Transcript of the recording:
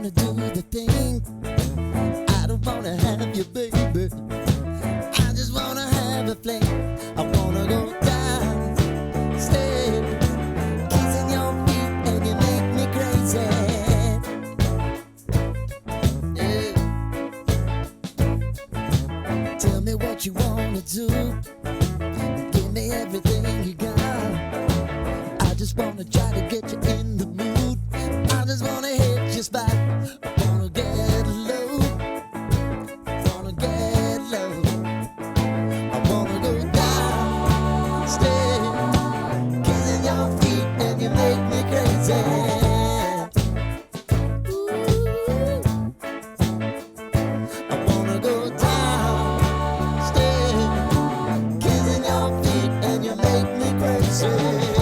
wanna do the thing. I don't wanna have you, baby. I just wanna have a fling. I wanna go down, stay, kissing your feet, and you make me crazy. Yeah. Tell me what you wanna do. Give me everything you got. I just wanna try to get you in the mood. I just wanna hit your spot. I wanna get low. Wanna get low. I wanna go down, stay, kissing your feet, and you make me crazy. I wanna go down, stay, kissing your feet, and you make me crazy.